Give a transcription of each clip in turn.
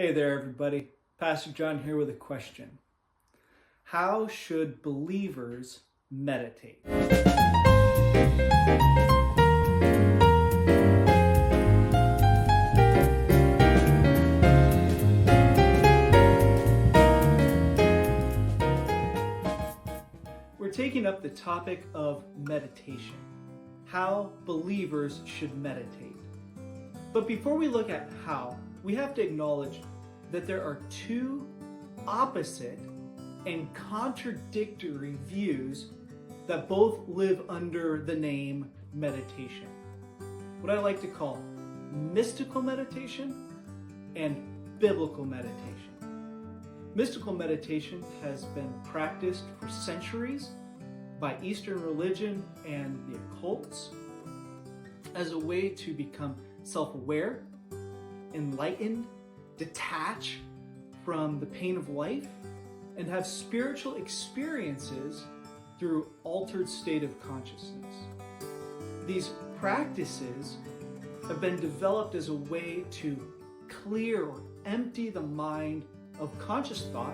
Hey there, everybody. Pastor John here with a question. How should believers meditate? We're taking up the topic of meditation, how believers should meditate. But before we look at how, we have to acknowledge that there are two opposite and contradictory views that both live under the name meditation. What I like to call mystical meditation and biblical meditation. Mystical meditation has been practiced for centuries by Eastern religion and the occults as a way to become self-aware, enlightened, detach from the pain of life, and have spiritual experiences through altered state of consciousness. These practices have been developed as a way to clear or empty the mind of conscious thought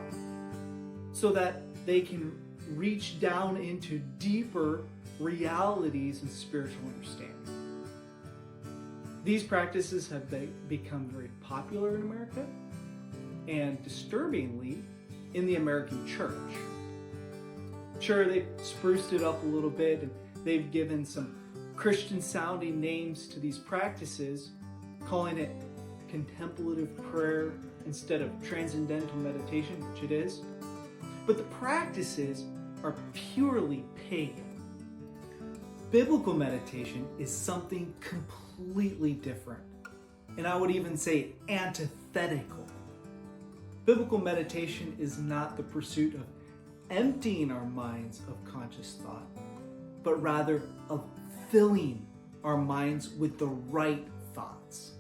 so that they can reach down into deeper realities and spiritual understanding. These practices have become very popular in America and, disturbingly, in the American church. Sure, they've spruced it up a little bit and they've given some Christian-sounding names to these practices, calling it contemplative prayer instead of transcendental meditation, which it is. But the practices are purely pagan. Biblical meditation is something completely different, and I would even say antithetical. Biblical meditation is not the pursuit of emptying our minds of conscious thought, but rather of filling our minds with the right thoughts.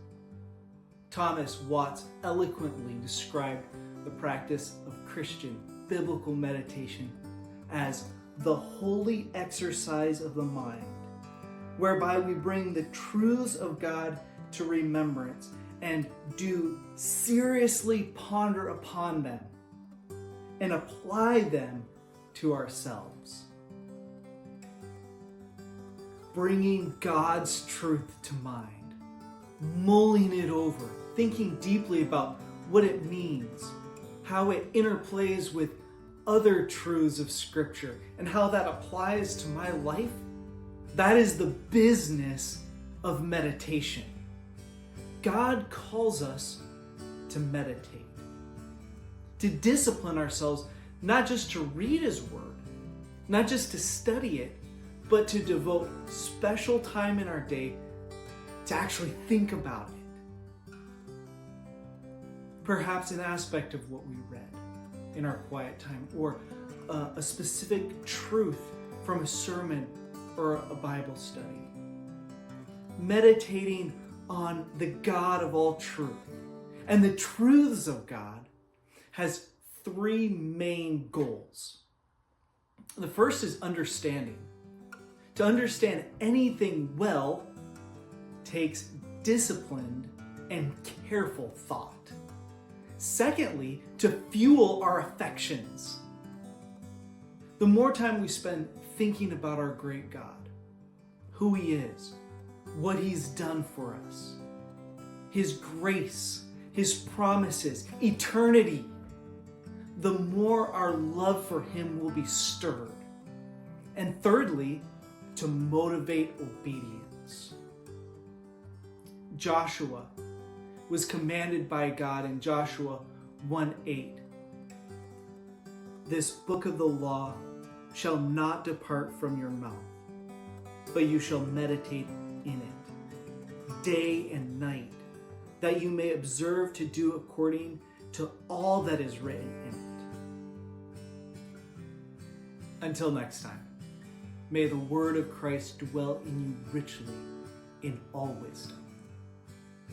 Thomas Watts eloquently described the practice of Christian biblical meditation as the holy exercise of the mind, whereby we bring the truths of God to remembrance and do seriously ponder upon them and apply them to ourselves. Bringing God's truth to mind, mulling it over, thinking deeply about what it means, how it interplays with other truths of Scripture, and how that applies to my life. That is the business of meditation. God calls us to meditate, to discipline ourselves, not just to read His Word, not just to study it, but to devote special time in our day to actually think about it. Perhaps an aspect of what we read in our quiet time, or a specific truth from a sermon or a Bible study. Meditating on the God of all truth and the truths of God has three main goals. The first is understanding. To understand anything well takes disciplined and careful thought. Secondly, to fuel our affections. The more time we spend thinking about our great God, who He is, what He's done for us, His grace, His promises, eternity, the more our love for Him will be stirred. And thirdly, to motivate obedience. Joshua was commanded by God in Joshua 1:8. This book of the law shall not depart from your mouth, but you shall meditate in it day and night, that you may observe to do according to all that is written in it. Until next time, may the word of Christ dwell in you richly in all wisdom.